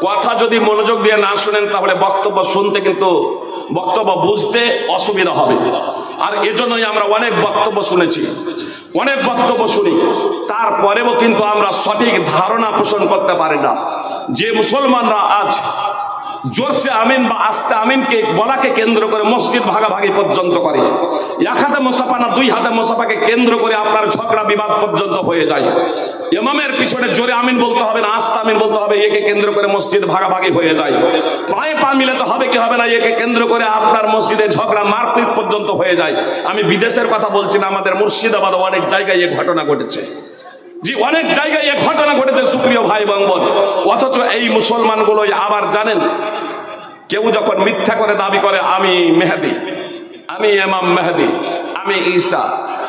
কথা যদি মনোযোগ দিয়ে না শুনেন তাহলে বক্তব্য শুনতে কিন্তু বক্তব্য বুঝতে অসুবিধা হবে। আর এজন্যই আমরা অনেক বক্তব্য শুনেছি, অনেক বক্তব্য শুনি, তারপরেও কিন্তু আমরা সঠিক ধারণা পোষণ করতে পারি না। যে মুসলমানরা আজ জোরসে আমিন বা আস্তে আমিনকে বলাকে কেন্দ্র করে মসজিদ ভাগাভাগি পর্যন্ত করে, এক হাতে মুসাফা না দুই হাতে মুসাফাকে কেন্দ্র করে আপনার ঝগড়া বিবাদ পর্যন্ত হয়ে যায়। ইমামের পিছনে জোরে আমিন বলতে হবে না আস্তে আমিন বলতে হবে, একে কেন্দ্র করে মসজিদ ভাগাভাগি হয়ে যায়। পায়ে পা মিলাতে হবে কি হবে না, একে কেন্দ্র করে আপনার মসজিদে ঝগড়া মারপিট পর্যন্ত হয়ে যায়। আমি বিদেশের কথা বলছি না, আমাদের মুর্শিদাবাদ অনেক জায়গায় এই ঘটনা ঘটেছে। জি, অনেক জায়গায় এই ঘটনা ঘটেছে সুপ্রিয় ভাই এবং বোন। অথচ এই মুসলমানগুলো আবার জানেন, কেউ যখন মিথ্যা করে দাবি করে আমি মেহেদি, আমি ইমাম মেহেদি, আমি ঈসা,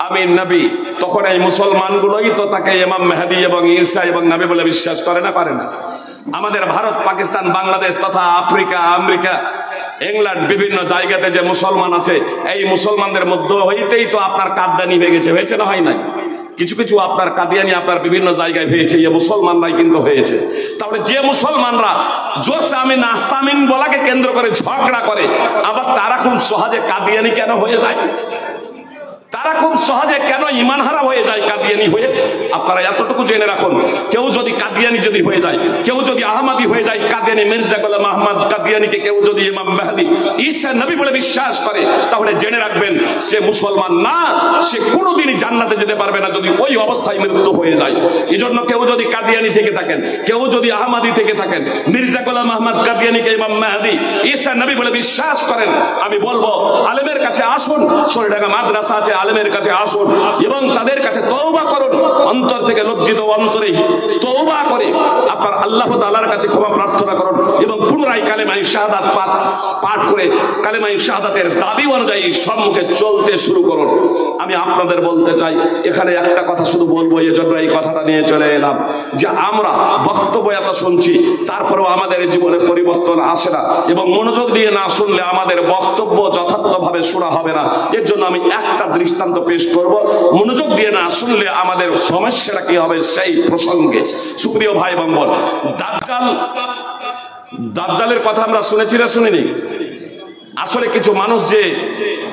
আমি নবী, তখন এই মুসলমানগুলোই তো তাকে ইমাম মেহেদি এবং ঈসা এবং নবী বলে বিশ্বাস করে না, করে না? আমাদের ভারত, পাকিস্তান, বাংলাদেশ তথা আফ্রিকা, আমেরিকা, ইংল্যান্ড বিভিন্ন জায়গাতে যে মুসলমান আছে, এই মুসলমানদের মধ্য হইতেই তো আপনার কাদ্দানি হয়ে গেছে, হয়েছে না হয় নাই? কিছু কিছু আপনার কাদিয়ানি আপনার বিভিন্ন জায়গায় হয়েছে, এই মুসলমানরাই কিন্তু হয়েছে। তাহলে যে মুসলমানরা জোরসে আমিন আস্তে আমিন বলাকে কেন্দ্র করে ঝগড়া করে, আবার তারা খুব সহজে কাদিয়ানি কেন হয়ে যায়? তারা খুব সহজে কেন ঈমান হারা হয়ে যায় কাদিয়ানি হয়ে? আপনারা এতটুকু জেনে রাখুন, কেউ যদি কাদিয়ানি যদি হয়ে যায়, কেউ যদি আহমদি হয়ে যায়, কাদিয়ানি মির্জা গোলাম আহমদ কাদিয়ানিকে কেউ যদি ইমাম মেহেদি ঈসা নবী বলে বিশ্বাস করে, তাহলে জেনে রাখবেন সে মুসলমান না, সে কোনোদিনই জান্নাতে যেতে পারবে না যদি ওই অবস্থায় মৃত্যু হয়ে যায়। এজন্য কেউ যদি কাদিয়ানি থেকে থাকেন, কেউ যদি আহমদি থেকে থাকেন, মির্জা গোলাম আহমদ কাদিয়ানিকে ইমাম মেহেদি ঈসা নবী বলে বিশ্বাস করেন, আমি বলবো আলেমের কাছে আসুন, সোনাডাঙ্গা মাদ্রাসা আছে, আলেমের কাছে আসুন এবং তাদের কাছে তওবা করুন, অন্তর থেকে লজ্জিত অন্তরে তওবা করে আপনার আল্লাহ তাআলার কাছে ক্ষমা প্রার্থনা করুন এবং পুনরায় কালেমায়ে শাহাদাত পাঠ করে কালেমায়ে শাহাদাতের দাবি অনুযায়ী সম্মুখে চলতে শুরু করুন। আমি আপনাদের বলতে চাই, এখানে একটা কথা শুধু বলবো, এজন্য এই কথাটা নিয়ে চলে এলাম, যে আমরা বক্তব্য এত শুনছি, তারপরেও আমাদের জীবনে পরিবর্তন আসে না এবং মনোযোগ দিয়ে না শুনলে আমাদের বক্তব্য যথার্থভাবে শোনা হবে না। এর জন্য আমি একটা দৃষ্টান্ত পেশ করব, মনোযোগ দিয়ে না শুনলে আমাদের সমস্যাটা কি হবে সেই প্রসঙ্গে। সুপ্রিয় ভাই এবং বোন, দাজ্জালের কথা আমরা শুনেছি না শুনিনি? আসলে কিছু মানুষ যে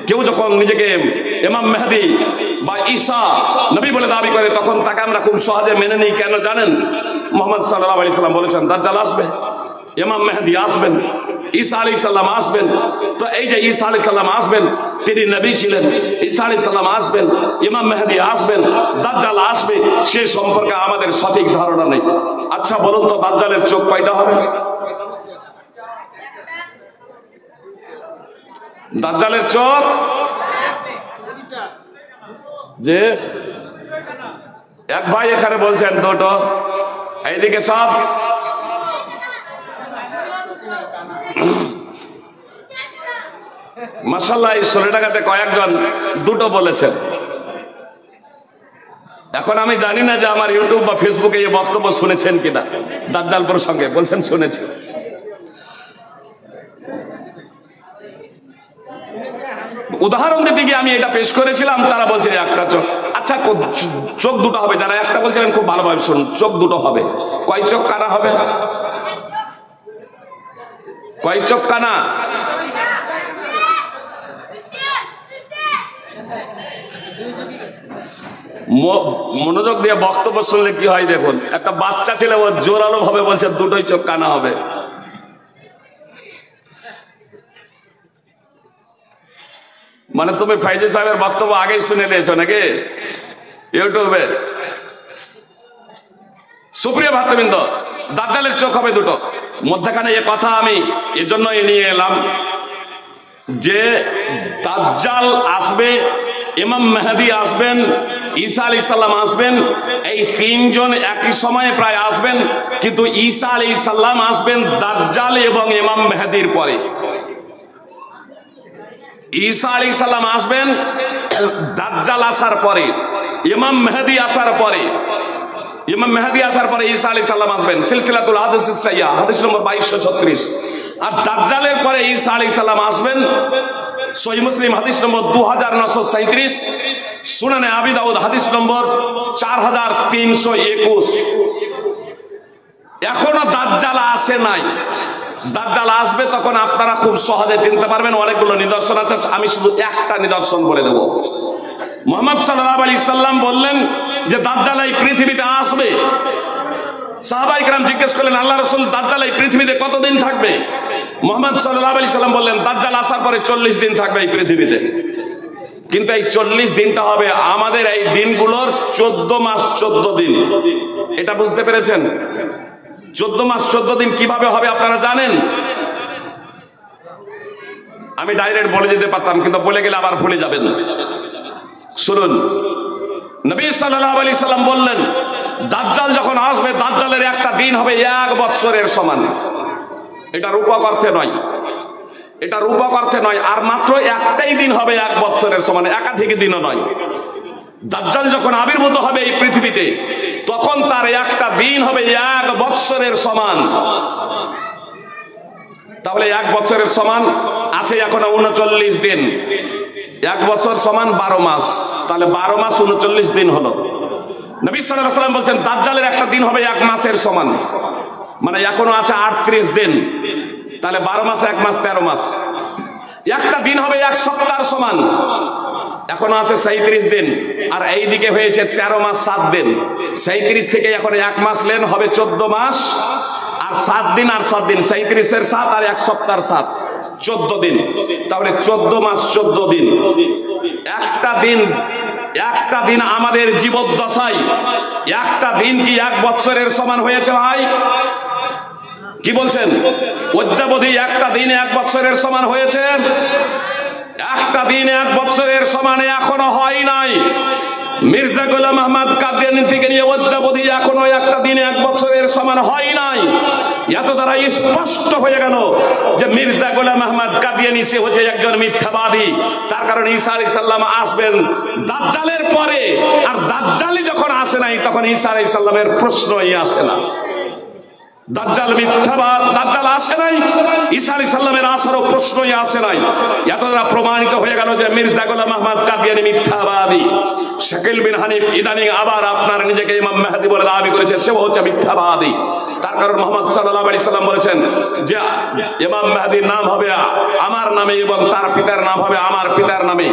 কেউ যখন নিজেকে ইমাম মেহেদি বা ঈসা নবী বলে দাবি করে, তখন তাকে আমরা খুব সহজে মেনে নিই। কেন জানেন? মুহাম্মদ সাল্লাল্লাহু আলাইহি সাল্লাম বলেছেন দাজ্জাল আসবে, ইমাম মেহেদি আসবেন, ঈসা আলাইহিস সালাম আসবেন। তো এই যে ঈসা আলাইহিস সালাম আসবেন, তিনি নবী ছিলেন, ঈসা আলাইহিস সালাম আসবেন, ইমাম মেহেদি আসবেন, দাজ্জাল আসবে, সে সম্পর্কে আমাদের সঠিক ধারণা নেই। আচ্ছা বলুন তো, দাজ্জালের চোখ কয়টা হবে? দাজ্জালের চোখ যে এক ভাই এখানে বলছেন দুটো, এইদিকে সব মাশাআল্লাহ। এই সোনাডাঙ্গাতে কয়েকজন দুটো বলেছেন। এখন আমি জানি না যে আমার ইউটিউব বা ফেসবুকে এই বক্তব্য শুনেছেন কিনা, দাজ্জাল প্রসঙ্গে বলছেন শুনেছেন। উদাহরণ দিতে গিয়ে আমি এটা পেশ করেছিলাম, তারা বলছে একটা চোখ। আচ্ছা চোখ দুটো হবে, যারা একটা বলছিলেন খুব ভালোভাবে শুনুন, চোখ দুটো হবে। কয় চোখ কানা হবে? কয় চোখ কানা? মনোযোগ দিয়ে বক্তব্য শুনলে কি হয় দেখুন। একটা বাচ্চা ছেলে ও জোরালো ভাবে বলছে দুটোই চোখ কানা হবে। মানে তুমি ফাইজি সাহেবের বক্তব্য আগেই শুনে নিয়েছো নাকি ইউটিউবে? সুপ্রিয় ভক্তবৃন্দ, দাজ্জালের চোখ হবে দুটো। মধ্যখানে এ কথা আমি এজন্যই নিয়ে এলাম যে দাজ্জাল আসবে, ইমাম মেহেদি আসবেন, ঈসা আলাইহিস সালাম আসবেন, এই তিনজন একই সময়ে প্রায় আসবেন। কিন্তু ঈসা আলাইহিস সালাম আসবেন দাজ্জাল এবং ইমাম মেহেদির পরে। ঈসা আলাইহিস সালাম আসবেন দাজ্জাল আসার পরে, ইমাম মেহেদি আসার পরে। ইমাম মেহেদি আসার পরে ঈসা আলাইহিস সালাম আসবেন। সিলসিলাতুল হাদিসিস সাহিহা হাদিস নম্বর 2236। আর দাজ্জালের পরে ঈসা আলাইহিস সালাম আসবেন। সহিহ মুসলিম হাদিস নম্বর 2937, সুনানে আবি দাউদ হাদিস নম্বর 4321। এখনো দাজ্জাল আসে নাই। দাজ্জাল আসবে তখন আপনারা খুব সহজে চিনতে পারবেন। অনেকগুলো নিদর্শন আছে, আমি শুধু একটা নিদর্শন বলে দেব। মুহাম্মদ সাল্লাল্লাহু আলাইহি সাল্লাম বললেন যে দাজ্জাল এই পৃথিবীতে আসবে। সাহাবায়ে কেরাম জিজ্ঞেস করলেন, আল্লাহ রাসূল দাজ্জাল এই পৃথিবীতে কতদিন থাকবে? মুহাম্মদ সাল্লাল্লাহু আলাইহি সাল্লাম বললেন, দাজ্জাল আসার পরে 40 দিন থাকবে এই পৃথিবীতে। কিন্তু এই 40 দিনটা হবে আমাদের এই দিনগুলোর 14 মাস 14 দিন। এটা বুঝতে পেরেছেন? 14 মাস 14 দিন কিভাবে হবে আপনারা জানেন? আমি ডাইরেক্ট বলে যেতে পারতাম, কিন্তু বলে গেলে আবার ভুলে যাবেন। শুনুন, নবী সাল্লাল্লাহু আলাইহি সাল্লাম বললেন, দাজ্জাল যখন আসবে, দাজ্জালের একটা দিন হবে 1 বৎসরের সমান। এটা রূপক অর্থে নয়, এটা রূপক অর্থে নয়। আর মাত্র একটাই দিন হবে 1 বৎসরের সমান, একাধিক দিনও নয়। দাজ্জাল যখন আবির্ভূত হবে এই পৃথিবীতে, তখন তার একটা দিন হবে 1 বৎসরের সমান। তাহলে 1 বছরের সমান আছে এখনো 39 দিন। 1 বছর সমান 12 মাস, তাহলে 12 মাস 39 দিন হলো। নবী সাল্লাল্লাহু আলাইহি ওয়াসাল্লাম বলছেন দাজ্জালের একটা দিন হবে 1 মাসের সমান, মানে এখনো আছে 38 দিন। তাহলে 12 মাসে 1 মাস 13 মাস। একটা দিন হবে 1 সপ্তাহের সমান, এখনো আছে 37 দিন। আর এই দিকে হয়েছে 13 মাস 7 দিন। 37 থেকে এখন 1 মাস লেন হবে 14 মাস আর 7 দিন আর 7 দিন। 37-এর 7 আর 1 সপ্তাহের 7, 14 দিন। তাহলে 14 মাস 14 দিন। একটা দিন আমাদের জীবদ্দশায় একটা দিন কি 1 বৎসরের সমান হয়েছে ভাই? কি বলছেন? অদ্যাবধি একটা দিন 1 বৎসরের সমান হয়েছে? একটা দিন 1 বৎসরের সমান এখনো হয় নাই। মির্জা গোলাম আহমদ কাদিয়ানী থেকে নিয়ে অদ্যাবধি এখনো একটা দিন 1 বছরের সমান হয় নাই। এত দ্বারা স্পষ্ট হয়ে গেল যে মির্জা গোলাম আহমদ কাদিয়ানী সে হচ্ছে একজন মিথ্যাবাদী। তার কারণ ঈসা আলাইহিস সালাম আসবেন দাজ্জালের পরে, আর দাজ্জালই যখন আসে নাই তখন ঈসা আলাইহিস সালামের প্রশ্নই আসে না। দাজ্জাল মিথ্যাবাদ, দাজ্জাল আসে নাই, ঈসা আলাইহিস সালামের আসারও প্রশ্নই আসে নাই। এত দ্বারা প্রমাণিত হয়ে গেল যে মির্জা গোলাম আহমদ কাদিয়ানী মিথ্যাবাদী। শাকিল বিন হানিফ ইদানিং আবার আপনার নিজেকে ইমাম মেহেদী বলে দাবি করেছে, সেও হচ্ছে মিথ্যাবাদী। তার কারণ মুহাম্মদ সাল্লাল্লাহু আলাইহি সাল্লাম বলেছেন যে ইমাম মেহেদীর নাম হবে আমার নামে এবং তার পিতার নাম হবে আমার পিতার নামে।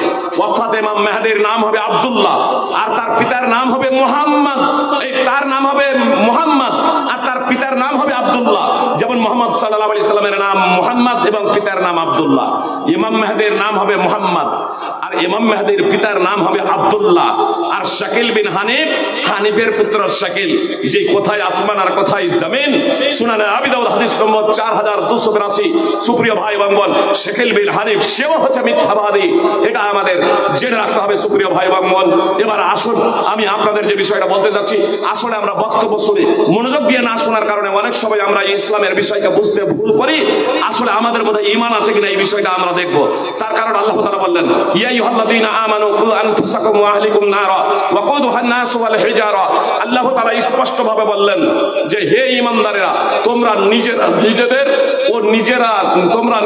অর্থাৎ ইমাম মেহেদীর নাম হবে আব্দুল্লাহ আর তার পিতার নাম হবে মুহাম্মদ। এই তার নাম হবে মুহাম্মদ আর তার পিতার নাম হবে আব্দুল্লাহ। যেমন মুহাম্মদ সাল্লাল্লাহু আলাইহি সাল্লামের নাম মুহাম্মদ এবং পিতার নাম আব্দুল্লাহ। ইমাম মেহেদীর নাম হবে মুহাম্মদ আর ইমাম মেহেদীর পিতার নাম হবে আব্দুল্লাহ। আর শাকিল বিন হানিফ, হানিফের পুত্র শাকিল, যে কোথায় আসমান আর কোথায় জমিন। সুনানে আবি দাউদ হাদিস নম্বর 4282। সুপ্রিয় ভাই এবং বোন, শাকিল বিন হানিফ সেও হচ্ছে মিথ্যাবাদী। এটা আমাদের জেনে রাখতে হবে সুপ্রিয় ভাই এবং বোন। এবার আসুন আমি আপনাদের যে বিষয়টা বলতে যাচ্ছি, আসলে আমরা বক্তব্য শুনি, মনোযোগ দিয়ে না শোনার কারণে অনেক সময় আমরা ইসলামের বিষয়কে বুঝতে ভুল করি। আসলে আমাদের মধ্যে ঈমান আছে কিনা এই বিষয়টা আমরা দেখব। তার কারণ আল্লাহ তাআলা বললেন, ইয়া আইয়ুহাল্লাযীনা আমানু কু আনফুসাকুম ওয়া আহলিকুম নারা ওয়াকুদুহান নাস ওয়াল হিজারা। আল্লাহ তাআলা স্পষ্টভাবে বললেন যে হে ঈমানদারেরা, তোমরা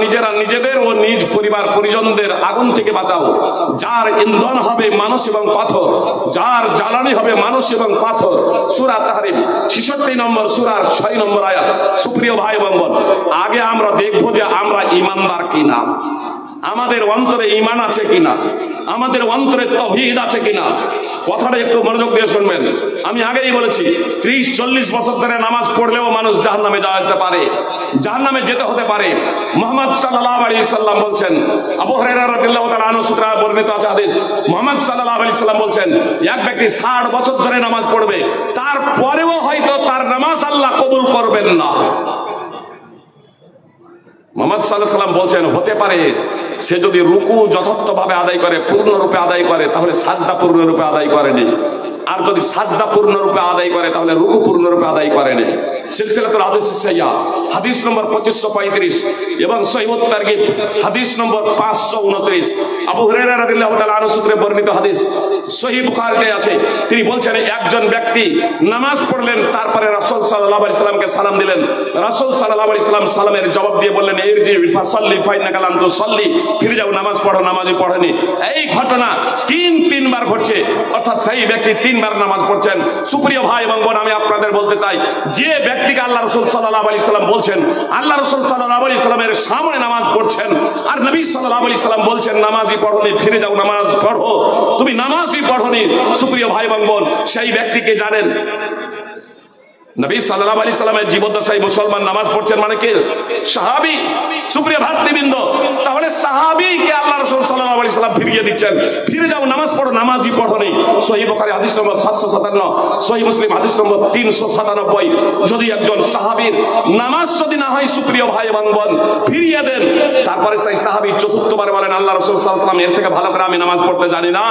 নিজেদের ও নিজ পরিবার পরিজনদের আগুন থেকে বাঁচাও, যার ইন্ধন হবে মানুষ এবং পাথর, যার জ্বালানি হবে মানুষ এবং পাথর। সূরা তাহরিম 66 নম্বর সূরার 6 নম্বর আয়াত। সুপ্রিয় ভাই এবং বোন, আগে আমরা দেখব যে আমরা ঈমানদার কিনা, আমাদের অন্তরে ঈমান আছে কিনা, আমাদের অন্তরে তাওহীদ আছে কিনা। কথাটা একটু মনোযোগ দিয়ে শুনবেন। আমি আগেই বলেছি 30-40 বছর ধরে নামাজ পড়লেও মানুষ জাহান্নামে যেতে পারে, জাহান্নামে যেতে হতে পারে। মুহাম্মদ সাল্লাল্লাহু আলাইহি সাল্লাম বলছেন, আবু হুরায়রা রাদিয়াল্লাহু তাআলা আনহু সূত্রে বর্ণিত আছে হাদিস, মুহাম্মদ সাল্লাল্লাহু আলাইহি সাল্লাম বলছেন এক ব্যক্তি 60 বছর ধরে নামাজ পড়বে, তারপরেও হয়তো তার নামাজ আল্লাহ কবুল করবেন না। মুহাম্মদ সাল্লাল্লাহু আলাইহি সাল্লাম বলছেন হতে পারে সে যদি রুকু যথার্থভাবে আদায় করে, পূর্ণরূপে আদায় করে, তাহলে সাজদা পূর্ণরূপে আদায় করেনি। আর যদি সাজদা পূর্ণরূপে আদায় করে তাহলে রুকু পূর্ণরূপে আদায় করেনি। সিলসিলাতুল হাদিস সাহিহা হাদিস নম্বর 2535 এবং সহিহুত তারগিব হাদিস নম্বর 529। আবু হুরায়রা রাদিয়াল্লাহু তাআলা আনহু সূত্রে বর্ণিত হাদিস, সহিহ বুখারীতে আছে, তিনি বলছেন একজন ব্যক্তি নামাজ পড়লেন, তারপরে রাসূল সাল্লাল্লাহু আলাইহি সাল্লামকে সালাম দিলেন। রাসূল সাল্লাল্লাহু আলাইহি সাল্লাম সালামের জবাব দিয়ে বললেন, ইরজি ফাসাল্লি ফাইন্নাকা লাম তুসাল্লি, ফিরে যাও, নামাজ পড়ো, নামাজই পড়েনি। এই ঘটনা তিনবার ঘটছে, অর্থাৎ সেই ব্যক্তি 3 বার নামাজ পড়ছেন। সুপ্রিয় ভাই এবং বোন, আমি আপনাদের বলতে চাই, যে ব্যক্তিকে আল্লাহ রাসূল সাল্লাল্লাহু আলাইহি সাল্লাম বলছেন, আল্লাহ রাসূল সাল্লাল্লাহু আলাইহি সাল্লামের সামনে নামাজ পড়ছেন, আর নবী সাল্লাল্লাহু আলাইহি সাল্লাম বলছেন নামাজই পড়োনি, ফিরে যাও, নামাজ পড়ো, তুমি নামাজই পড়োনি। সুপ্রিয় ভাই এবং বোন, সেই ব্যক্তিকে জানেন? নবী সাল্লাল্লাহু আলাইহি সাল্লামের জীবদ্দশায় মুসলমান নামাজ পড়ছেন মানে কি? সাহাবী। সুপ্রিয় ভাতৃবৃন্দ, তাহলে সাহাবীকে আল্লাহ রাসূল সাল্লাল্লাহু আলাইহি সাল্লাম ফিরিয়ে দিচ্ছেন, ফিরে যাও, নামাজ পড়ো, নামাজই পড়োনি। সহিহ বুখারী হাদিস নম্বর 757, সহিহ মুসলিম হাদিস নম্বর 397। যদি একজন সাহাবীর নামাজ যদি না হয়, সুপ্রিয় ভাই এবং বোন, ফিরিয়ে দেন। তারপরে সেই সাহাবী চতুর্থবার বলেন, আল্লাহ রাসূল সাল্লাল্লাহু আলাইহি সাল্লাম, এর থেকে ভালো করে আমি নামাজ পড়তে জানি না,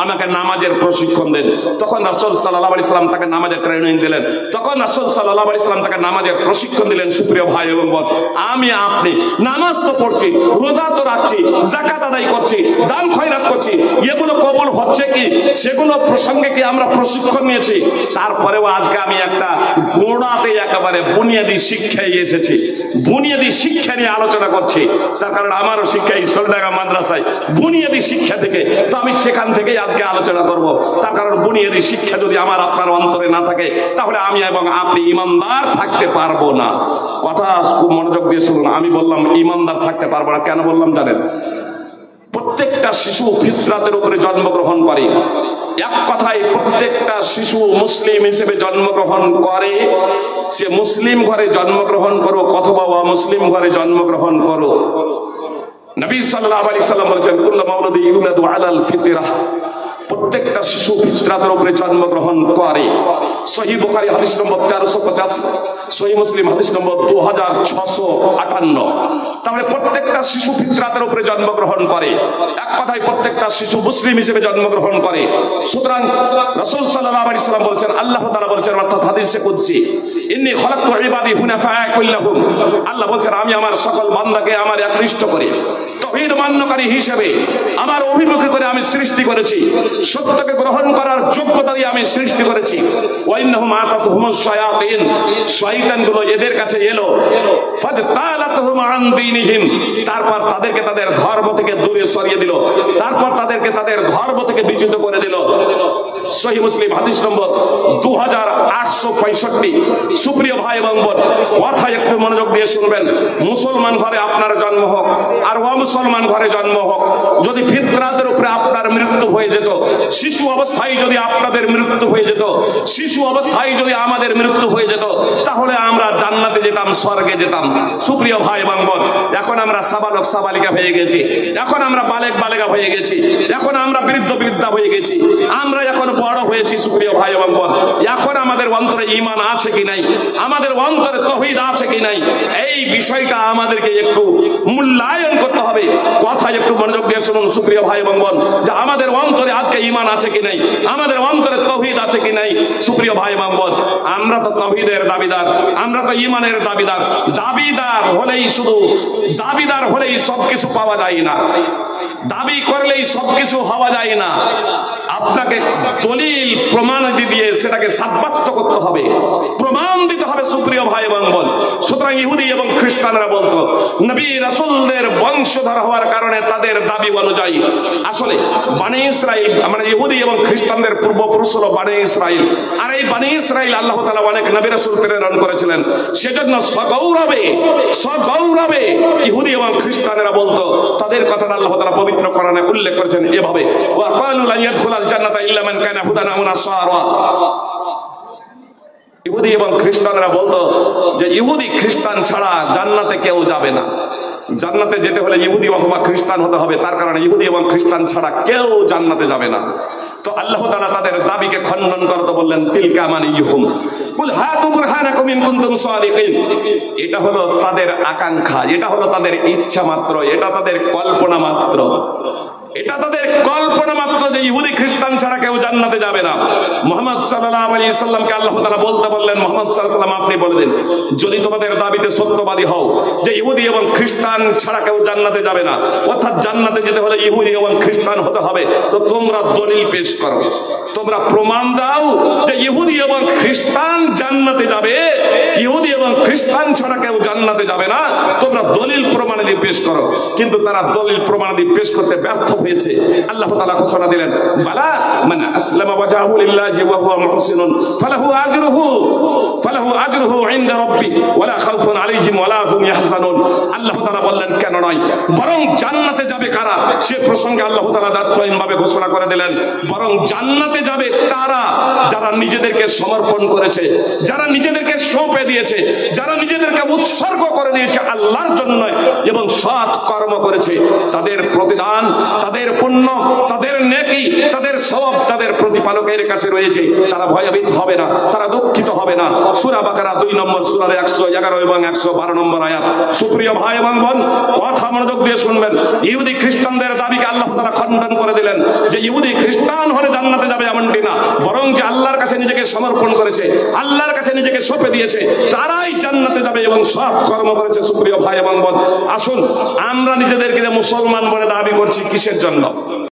আমাকে নামাজের প্রশিক্ষণ দেন। তখন রাসূল সাল্লাল্লাহু আলাইহি সাল্লাম তাকে নামাজের ট্রেনিং দিলেন। তখন রাসূল সাল্লাল্লাহু আলাইহি সাল্লাম তাকে নামাজের প্রশিক্ষণ দিলেন। সুপ্রিয় ভাই এবং বোন, আমি আপনি নামাজ তো পড়ছি, রোজা তো রাখছি, যাকাত আদায় করছি, দান খয়রাত করছি, এগুলো কবুল হচ্ছে কি, সেগুলো প্রসঙ্গে কি আমরা প্রশিক্ষণ নিয়েছি? তারপরেও আজকে আমি একটা গোড়াতে একেবারে বুনিয়াদী শিক্ষায় এসেছি, বুনিয়াদী শিক্ষা নিয়ে আলোচনা করছি। তার কারণ আমারও শিক্ষা এই সোলডাঙ্গা মাদ্রাসায় বুনিয়াদী শিক্ষা থেকে, তো আমি সেখান থেকেই আজকে আলোচনা করব। তার কারণ বুনিয়াদী শিক্ষা যদি আমার আপনার অন্তরে না থাকে, তাহলে আমি এবং আপনি ইমানদার থাকতে পারবো না। কথা খুব মনোযোগ দিয়ে শুনুন, আমি বললাম ইমানদার থাকতে পারবো না, কেন বললাম জানেন? প্রত্যেকটা শিশু ফিতরাতের উপরে জন্মগ্রহণ করে। এক কথায় প্রত্যেকটা শিশু মুসলিম হিসেবে জন্মগ্রহণ করে, সে মুসলিম ঘরে জন্মগ্রহণ করুক অথবা অমুসলিম ঘরে জন্মগ্রহণ করুক। নবী সাল্লাল্লাহু আলাইহি সাল্লাম বলেছেন, কুল্লু মাউলুদি ইউলাদু আলাল ফিতরাহ, প্রত্যেকটা শিশু ফিতরাতের উপরে জন্মগ্রহণ করে। সহিহ বুখারী হাদিস নম্বর 1385, সহিহ মুসলিম হাদিস নম্বর 2658। তাহলে প্রত্যেকটা শিশু ফিতরাতের উপরে জন্মগ্রহণ করে, এক কথায় প্রত্যেকটা শিশু মুসলিম হিসেবে জন্মগ্রহণ করে। সুতরাং রাসূল সাল্লাল্লাহু আলাইহি সাল্লাম বলেছেন, আল্লাহ তাআলা বলেছেন, অর্থাৎ হাদিসে কুদসি, ইন্নী খালাকতু ইবাদি হুনাফা কুল্লাহুম, আল্লাহ বলেছেন, আমি আমার সকল বান্দাকে আমার একনিষ্ঠ করে তাওহীদ মান্যকারী হিসেবে আমার অভিমুখী করে আমি সৃষ্টি করেছি, সত্যকে গ্রহণ করার যোগ্যতা দিয়ে আমি সৃষ্টি করেছি। ওয়াইন্নাহুম আতাতুহুমুশ শায়াতিন, শয়তানগুলো এদের কাছে এলো, ফাজতালাতুহুম আন দীনিহিম, তারপর তাদেরকে তাদের ধর্ম থেকে দূরে সরিয়ে দিল, তারপর তাদেরকে তাদের ধর্ম থেকে বিচ্যুত করে দিল। সহিহ মুসলিম হাদিস নম্বর 2865। সুপ্রিয় ভাই এবং বোন, কথা একটু মনোযোগ দিয়ে শুনবেন। মুসলমান ঘরে আপনার জন্ম হোক আর অমুসলমান ঘরে জন্ম হোক, যদি ফিতরাতের উপরে আপনার মৃত্যু হয়ে যেত, শিশু অবস্থায় যদি আপনাদের মৃত্যু হয়ে যেত, শিশু অবস্থায় যদি আমাদের মৃত্যু হয়ে যেত, তাহলে আমরা জান্নাতে যেতাম, স্বর্গে যেতাম। সুপ্রিয় ভাই এবং বোন, এখন আমরা সাবালক সাবালিকা হয়ে গেছি, এখন আমরা বালেক বালেকা হয়ে গেছি, এখন আমরা বৃদ্ধ বৃদ্ধা হয়ে গেছি, আমরা এখন বড় হয়েছি। সুপ্রিয় ভাই এবং বোন, এখন আমাদের অন্তরে ঈমান আছে কি নাই, আমাদের অন্তরে তাওহীদ আছে কি নাই, এই বিষয়টা আমাদেরকে একটু মূল্যায়ন করতে হবে। কথা একটু মনোযোগ দিয়ে শুনুন সুপ্রিয় ভাই এবং বোন, যে আমাদের অন্তরে আজকে ঈমান আছে কি নাই, আমাদের অন্তরে তাওহীদ আছে কি নাই। সুপ্রিয় ভাই এবং বোন, আমরা তো তাওহীদের দাবিদার, আমরা তো ঈমানের দাবিদার। দাবিদার হলেই শুধু দাবিদার হলেই সবকিছু পাওয়া যায় না, দাবি করলেই সবকিছু হওয়া যায় না। আপনাকে দলিল প্রমাণ দিয়ে সেটাকে সাব্যস্ত করতে হবে, প্রমাণ দিতে হবে। সুপ্রিয় ভাই এবং বোন, সুতরাং ইহুদি এবং খ্রিস্টানরা বলতো নবী রাসূলদের বংশধর হওয়ার কারণে তাদের দাবি অনুযায়ী, আসলে বনী ইসরাইল মানে ইহুদি এবং খ্রিস্টানদের পূর্বপুরুষ হলো বনী ইসরাইল, আর এই বনী ইসরাইল আল্লাহ তাআলা অনেক নবী রাসূল প্রেরণ করেছিলেন। সেজন্য সগৌরবে সগৌরবে ইহুদি এবং খ্রিস্টানেরা বলতো, তাদের কথাটা আল্লাহ তাআলা পবিত্র কোরআনে উল্লেখ করেছেন এভাবে, ওয়া ক্বালু লা ইয়াদখুলাল জান্নাতা ইল্লা মান কানা হুদান আও নাসারা। ইহুদি এবং খ্রিস্টানরা বলতো যে ইহুদি খ্রিস্টান ছাড়া জান্নাতে কেউ যাবে না, জান্নাতে যেতে হলে ইহুদি অথবা খ্রিস্টান হতে হবে, তার কারণে ইহুদি এবং খ্রিস্টান ছাড়া কেউ জান্নাতে যাবে না। তো আল্লাহ তাআলা তাদের দাবিকে খণ্ডন করতে বললেন, তিলকা মানিয়ুহুম কুল হাতু বুরহানাকুম ইন কুনতুম সাদিকিন। এটা হলো তাদের আকাঙ্ক্ষা, এটা হলো তাদের ইচ্ছা মাত্র, এটা তাদের কল্পনা মাত্র, এটা তাদের কল্পনা মাত্র যে ইহুদি খ্রিস্টান ছাড়া কেউ জান্নাতে যাবে না। মুহাম্মদ সাল্লাল্লাহু আলাইহি সাল্লামকে আল্লাহ তাআলা বলতে বললেন, মুহাম্মদ সাল্লাল্লাহু আলাইহি সাল্লাম আপনি বলে দিন, যদি তোমাদের দাবিতে সত্যবাদী হও যে ইহুদি এবং খ্রিস্টান ছাড়া কেউ জান্নাতে যাবে না, অর্থাৎ জান্নাতে যেতে হলে ইহুদি এবং খ্রিস্টান হতে হবে, তো তোমরা দলিল পেশ করো, তোমরা প্রমাণ দাও যে ইহুদি এবং খ্রিস্টান জান্নাতে যাবে, ইহুদি এবং খ্রিস্টান ছাড়া কেউ জান্নাতে যাবে না, তোমরা দলিল প্রমাণাদি পেশ করো। কিন্তু তারা দলিল প্রমাণাদি পেশ করতে ব্যর্থ হয়েছে। আল্লাহ তাআলা ঘোষণা দিলেন, বালা মান আসলামা ওয়াজহাহু লিল্লাহি ওয়া হুয়া মুহসিনুন ফালাহু আজরুহু ইনদা রাব্বি ওয়ালা খাউফুন আলাইহিম ওয়ালা হুম ইয়াহজানুন। আল্লাহ তাআলা বললেন কেন নয়, বরং জান্নাতে যাবে কারা সে প্রসঙ্গে আল্লাহ তাআলা দার্থহীনভাবে ঘোষণা করে দিলেন, বরং জান্নাতে যাবে তারা যারা নিজেদেরকে সমর্পণ করেছে, যারা নিজেদেরকে সঁপে দিয়েছে, যারা নিজেদেরকে উৎসর্গ করে দিয়েছে আল্লাহর জন্য এবং সৎ কর্ম করেছে। তাদের প্রতিদান, তাদের পুণ্য, তাদের নেকি, তাদের সওয়াব তাদের প্রতিপালকের কাছে রয়েছে। তারা ভয়ভীত হবে না, তারা দুঃখিত হবে না। সূরা বাকারা 2 নম্বর সূরার 111 এবং 112 নম্বর আয়াত। সুপ্রিয় ভাই এবং বোন, কথা মনোযোগ দিয়ে শুনবেন। ইহুদি খ্রিস্টানদের দাবিকে আল্লাহ তাআলা খণ্ডন করে দিলেন যে ইহুদি খ্রিস্টান হলে জান্নাতে যাবে এমনটি না, বরং যে আল্লাহর কাছে নিজেকে সমর্পণ করেছে, আল্লাহর কাছে নিজেকে সঁপে দিয়েছে, তারাই জান্নাতে যাবে এবং সৎ কর্ম করেছে। সুপ্রিয় ভাই এবং বোন, আসুন আমরা নিজেদেরকে মুসলমান বলে দাবি করছি কিসের জন্য?